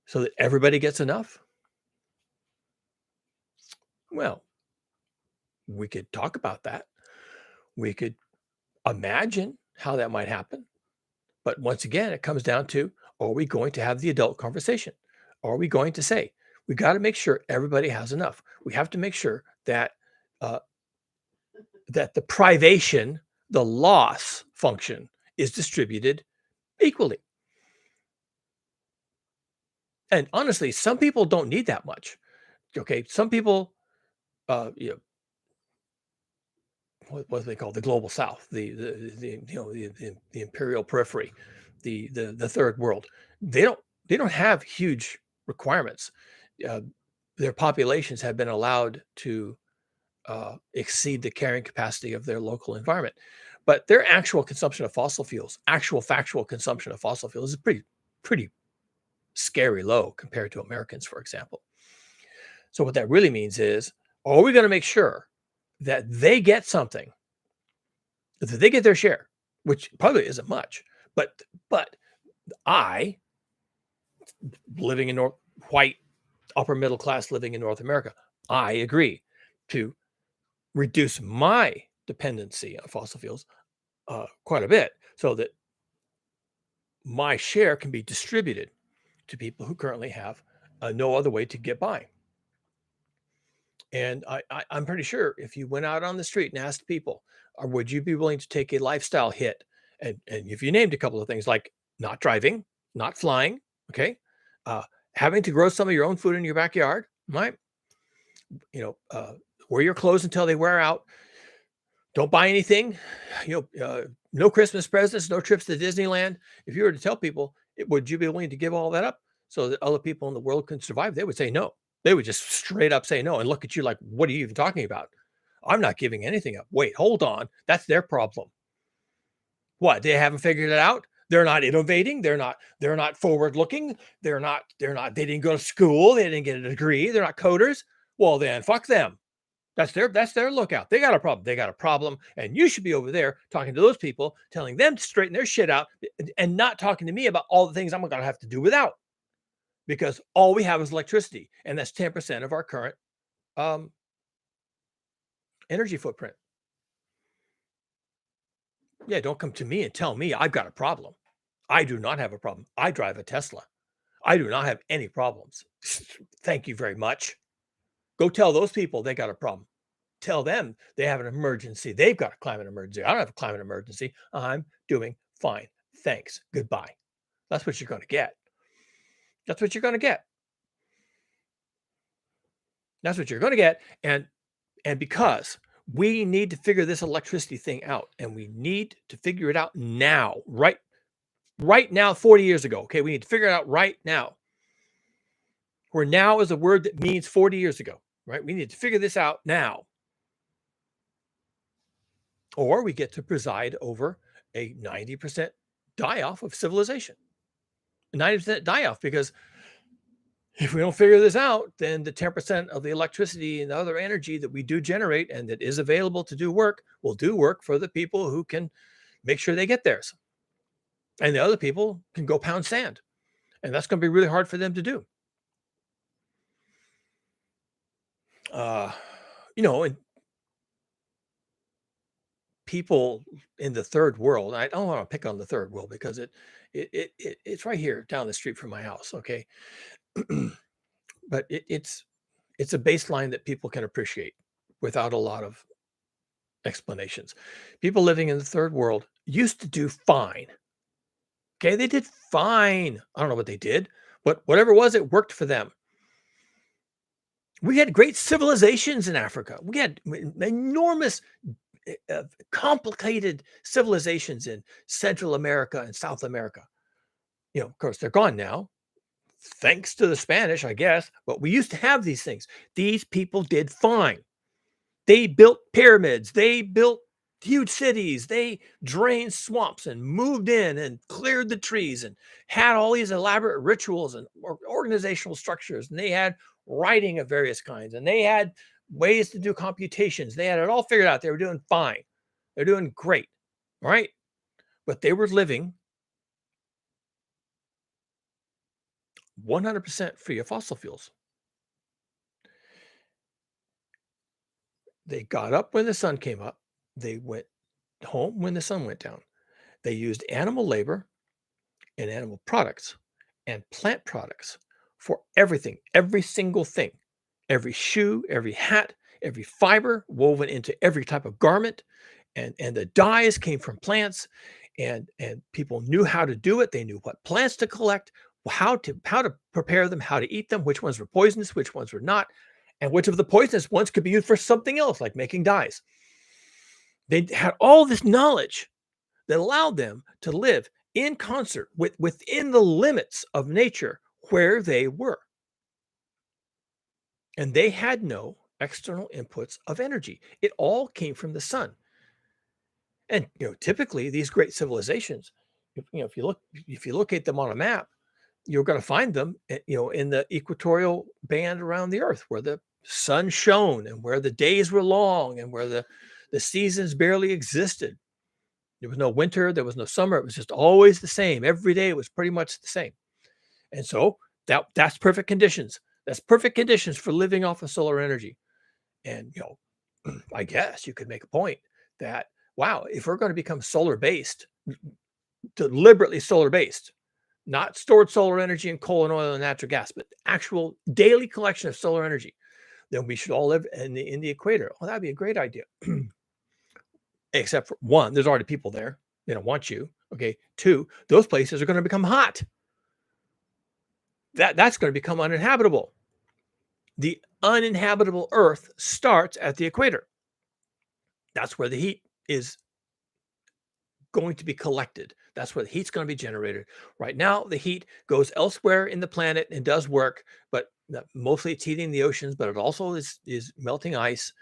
so that everybody gets enough? Well, we could talk about that. We could imagine how that might happen. But once again, it comes down to, are we going to have the adult conversation? Are we going to say, we got to make sure everybody has enough? We have to make sure that uh, that the privation, the loss function, is distributed equally. And honestly, some people don't need that much. Okay, some people, you know, what do they call the global South, the imperial periphery, the third world. They don't have huge requirements. Uh, their populations have been allowed to exceed the carrying capacity of their local environment, but their actual consumption of fossil fuels, actual factual consumption of fossil fuels, is pretty scary low compared to Americans, for example. So what that really means is, are we going to make sure that they get something, that they get their share, which probably isn't much, but I, living in white upper middle class living in North America, I agree to reduce my dependency on fossil fuels quite a bit so that my share can be distributed to people who currently have no other way to get by. And I'm pretty sure if you went out on the street and asked people, or would you be willing to take a lifestyle hit? And if you named a couple of things like not driving, not flying, okay, uh, having to grow some of your own food in your backyard, right? Wear your clothes until they wear out. Don't buy anything, no Christmas presents, no trips to Disneyland. If you were to tell people, would you be willing to give all that up so that other people in the world can survive? They would say no. They would just straight up say no and look at you like, what are you even talking about? I'm not giving anything up. Wait, hold on. That's their problem. What? They haven't figured it out? They're not innovating. They're not forward looking. They didn't go to school. They didn't get a degree. They're not coders. Well, then fuck them. That's their lookout. They got a problem. They got a problem. And you should be over there talking to those people, telling them to straighten their shit out and not talking to me about all the things I'm going to have to do without, because all we have is electricity. And that's 10% of our current um, energy footprint. Yeah. Don't come to me and tell me I've got a problem. I do not have a problem. I drive a Tesla. I do not have any problems. Thank you very much. Go tell those people they got a problem. Tell them they have an emergency. They've got a climate emergency. I don't have a climate emergency. I'm doing fine. Thanks. Goodbye. That's what you're going to get. That's what you're going to get. That's what you're going to get. And because we need to figure this electricity thing out, and we need to figure it out now, right now, 40 years ago. Okay, we need to figure it out right now. Where now is a word that means 40 years ago, right? We need to figure this out now. Or we get to preside over a 90% die-off of civilization. 90% die-off, because if we don't figure this out, then the 10% of the electricity and other energy that we do generate and that is available to do work will do work for the people who can make sure they get theirs. And the other people can go pound sand. And that's going to be really hard for them to do. And people in the third world, I don't want to pick on the third world because it's right here down the street from my house. Okay. But it's a baseline that people can appreciate without a lot of explanations. People living in the third world used to do fine. Okay, they did fine. I don't know what they did, but whatever it was, it worked for them. We had great civilizations in Africa. We had enormous, complicated civilizations in Central America and South America. Of course, they're gone now, thanks to the Spanish, I guess, but we used to have these things. These people did fine. They built pyramids. They built huge cities. They drained swamps and moved in and cleared the trees and had all these elaborate rituals and organizational structures. And they had writing of various kinds. And they had ways to do computations. They had it all figured out. They were doing fine. They're doing great. All right. But they were living 100% free of fossil fuels. They got up when the sun came up. They went home when the sun went down. They used animal labor and animal products and plant products for everything, every single thing, every shoe, every hat, every fiber woven into every type of garment. And the dyes came from plants, and people knew how to do it. They knew what plants to collect, how to prepare them, how to eat them, which ones were poisonous, which ones were not, and which of the poisonous ones could be used for something else, like making dyes. They had all this knowledge that allowed them to live in concert within the limits of nature where they were. And they had no external inputs of energy. It all came from the sun. And typically these great civilizations, if you look at them on a map, you're going to find them, in the equatorial band around the earth, where the sun shone and where the days were long and where the seasons barely existed. There was no winter, there was no summer. It was just always the same. Every day it was pretty much the same. And so that's perfect conditions. That's perfect conditions for living off of solar energy. And I guess you could make a point that, wow, if we're going to become solar based, deliberately solar based, not stored solar energy in coal and oil and natural gas, but actual daily collection of solar energy, then we should all live in the equator. Well, that'd be a great idea. Except for one, there's already people there. They don't want you. Okay. Two, those places are going to become hot. That's going to become uninhabitable. The uninhabitable Earth starts at the equator. That's where the heat is going to be collected. That's where the heat's going to be generated. Right now, the heat goes elsewhere in the planet and does work, but Mostly it's heating the oceans, but it also is melting ice.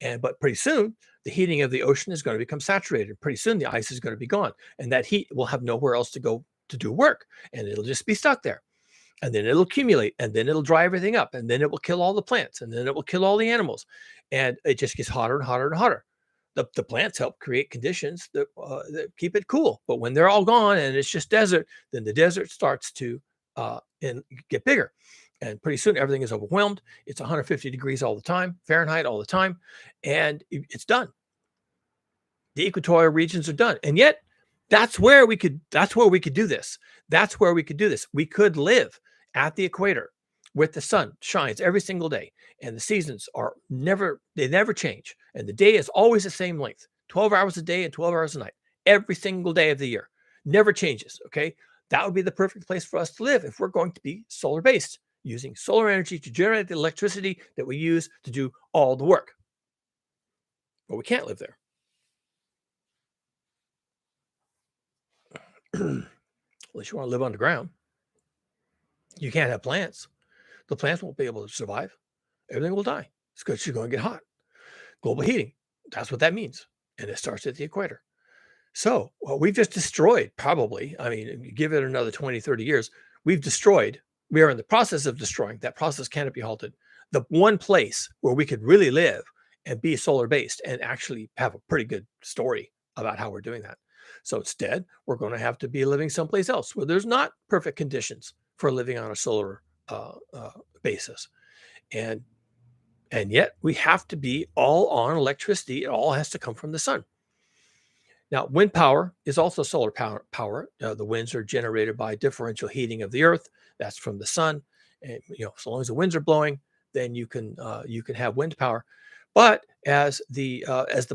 But pretty soon, the heating of the ocean is going to become saturated. Pretty soon, the ice is going to be gone, and that heat will have nowhere else to go to do work, and it'll just be stuck there. And then it'll accumulate, and then it'll dry everything up, and then it will kill all the plants, and then it will kill all the animals, and it just gets hotter and hotter and hotter. The plants help create conditions that keep it cool, but when they're all gone and it's just desert, then the desert starts to and get bigger, and pretty soon everything is overwhelmed. It's 150 degrees all the time, Fahrenheit all the time, and it's done. The equatorial regions are done, and yet that's where we could do this. That's where we could do this. We could live at the equator with the sun shines every single day, and the seasons are never change, and the day is always the same length, 12 hours a day and 12 hours a night, every single day of the year, never changes. Okay, that would be the perfect place for us to live if we're going to be solar based, using solar energy to generate the electricity that we use to do all the work. But we can't live there. Unless you want to live underground. You can't have plants. The plants won't be able to survive. Everything will die. It's because you're going to get hot. Global heating. That's what that means. And it starts at the equator. So, well, we've just destroyed probably, I mean, give it another 20, 30 years, we've destroyed, we are in the process of destroying, that process cannot be halted. The one place where we could really live and be solar based and actually have a pretty good story about how we're doing that. So instead, we're going to have to be living someplace else where there's not perfect conditions for living on a solar basis. And and yet we have to be all on electricity. It all has to come from the sun. Now, wind power is also solar power. The winds are generated by differential heating of the earth. That's from the sun. And so long as the winds are blowing, then you can have wind power. But as the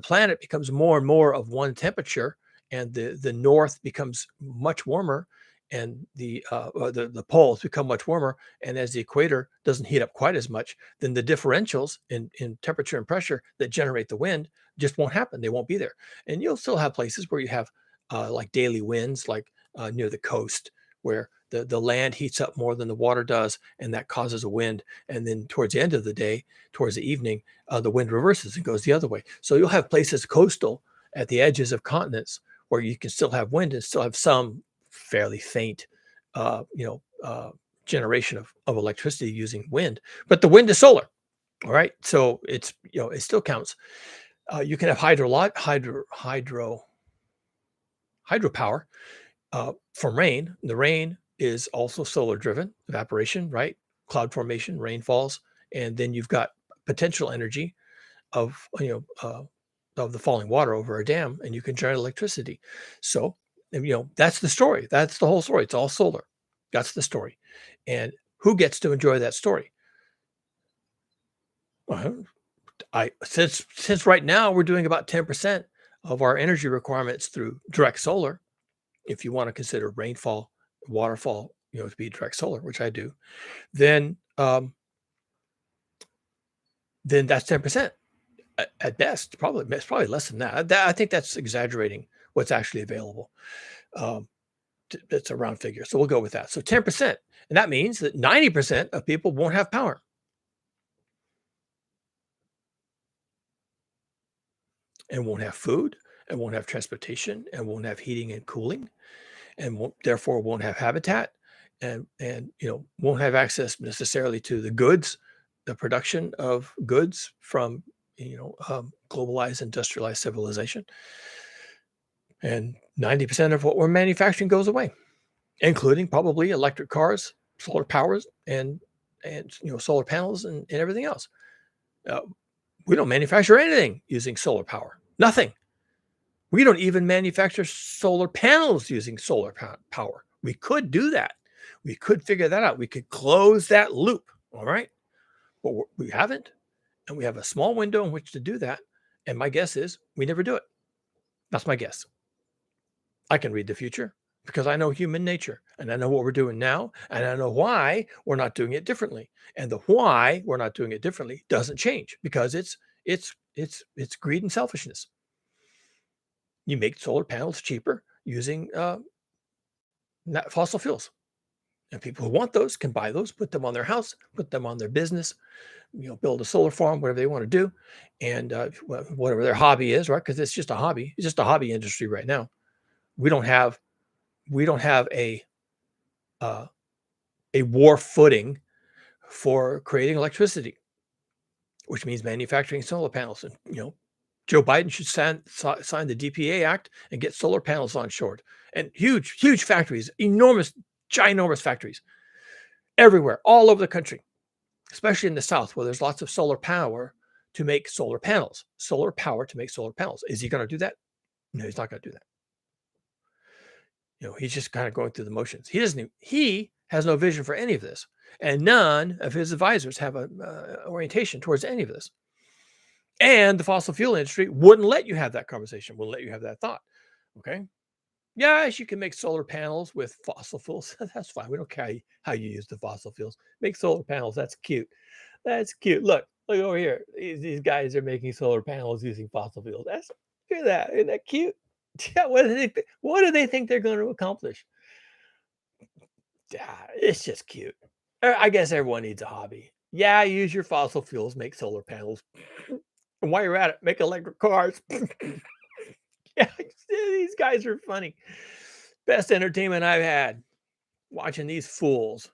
planet becomes more and more of one temperature, and the north becomes much warmer, and the poles become much warmer, and as the equator doesn't heat up quite as much, then the differentials in temperature and pressure that generate the wind just won't happen. They won't be there, and you'll still have places where you have like daily winds, like near the coast, where the land heats up more than the water does, and that causes a wind. And then towards the end of the day, towards the evening, the wind reverses and goes the other way. So you'll have places coastal at the edges of continents where you can still have wind and still have some fairly faint, uh, you know, uh, generation of electricity using wind. But the wind is solar. All right, so it still counts. You can have hydropower from rain. The rain is also solar driven, evaporation, right? Cloud formation, rain falls, and then you've got potential energy of of the falling water over a dam, and you can generate electricity. So, and, that's the story. That's the whole story. It's all solar. That's the story. And who gets to enjoy that story? Well, I since right now we're doing about 10% of our energy requirements through direct solar. If you want to consider rainfall, waterfall, to be direct solar, which I do, then then that's 10% at best. Probably it's probably less than that. I think that's exaggerating what's actually available. Um, it's a round figure, so we'll go with that. So 10%, and that means that 90% of people won't have power and won't have food and won't have transportation and won't have heating and cooling and therefore won't have habitat and won't have access necessarily to the goods, the production of goods from globalized industrialized civilization. And 90% of what we're manufacturing goes away, including probably electric cars, solar powers, and solar panels and everything else. Uh, we don't manufacture anything using solar power. Nothing. We don't even manufacture solar panels using solar power. We could do that. We could figure that out. We could close that loop. All right. But we haven't. And we have a small window in which to do that. And my guess is we never do it. That's my guess. I can read the future because I know human nature and I know what we're doing now. And I know why we're not doing it differently. And the why we're not doing it differently doesn't change because it's greed and selfishness. You make solar panels cheaper using fossil fuels. And people who want those can buy those, put them on their house, put them on their business, build a solar farm, whatever they want to do, and whatever their hobby is, right? Because it's just a hobby. It's just a hobby industry right now. We don't have uh, a war footing for creating electricity, which means manufacturing solar panels. And Joe Biden should sign the DPA Act and get solar panels onshore, and huge factories, enormous, ginormous factories everywhere, all over the country, especially in the South, where there's lots of solar power to make solar panels. Solar power to make solar panels. Is he going to do that? No, he's not going to do that. He's just kind of going through the motions. He has no vision for any of this, and none of his advisors have an orientation towards any of this. And the fossil fuel industry wouldn't let you have that conversation, wouldn't let you have that thought. Okay. Yes, you can make solar panels with fossil fuels. That's fine. We don't care how you use the fossil fuels. Make solar panels. That's cute. That's cute. Look over here. These guys are making solar panels using fossil fuels. Look at that. Isn't that cute? Yeah, what do they think they're going to accomplish? Yeah, it's just cute. I guess everyone needs a hobby. Yeah, use your fossil fuels, make solar panels. And while you're at it, make electric cars. Yeah, these guys are funny. Best entertainment I've had, watching these fools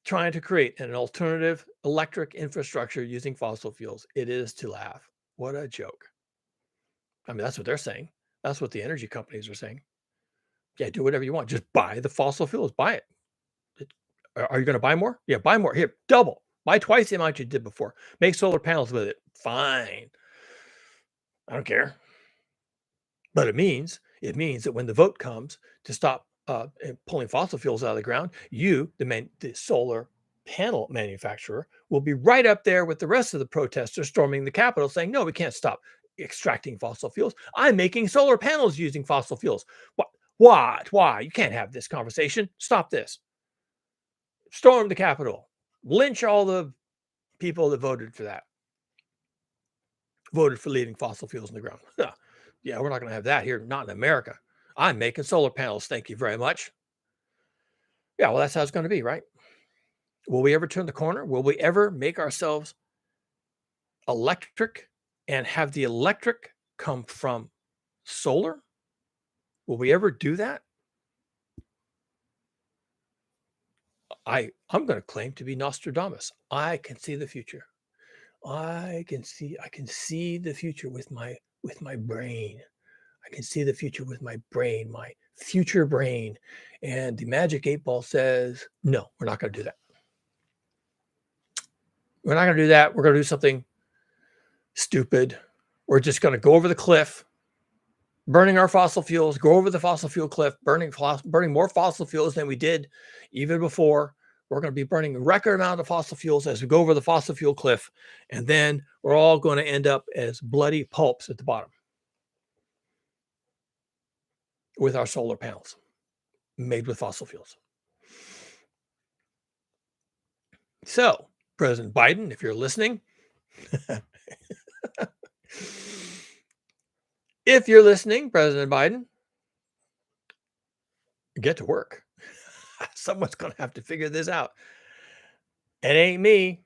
trying to create an alternative electric infrastructure using fossil fuels. It is to laugh. What a joke. I mean, that's what they're saying. That's what the energy companies are saying. Yeah, do whatever you want. Just buy the fossil fuels. Buy it. Are you going to buy more? Yeah, buy more. Here, double. Buy twice the amount you did before. Make solar panels with it. Fine. I don't care. But it means that when the vote comes to stop pulling fossil fuels out of the ground, the solar panel manufacturer, will be right up there with the rest of the protesters storming the Capitol saying, no, we can't stop extracting fossil fuels. I'm making solar panels using fossil fuels. What? Why? You can't have this conversation. Stop this. Storm the Capitol. Lynch all the people that voted for that. Voted for leaving fossil fuels in the ground. Yeah, we're not going to have that here. Not in America. I'm making solar panels. Thank you very much. Yeah, well, that's how it's going to be, right? Will we ever turn the corner? Will we ever make ourselves electric and have the electric come from solar? Will we ever do that? I'm going to claim to be Nostradamus. I can see the future. I can see the future with my brain. I can see the future with my brain, my future brain. And the magic 8-ball says, no, we're not going to do that. We're not going to do that. We're going to do something stupid. We're just going to go over the cliff, burning our fossil fuels, go over the fossil fuel cliff, burning more fossil fuels than we did even before. We're going to be burning a record amount of fossil fuels as we go over the fossil fuel cliff. And then we're all going to end up as bloody pulps at the bottom with our solar panels made with fossil fuels. So, President Biden, if you're listening, President Biden, get to work. Someone's going to have to figure this out. It ain't me.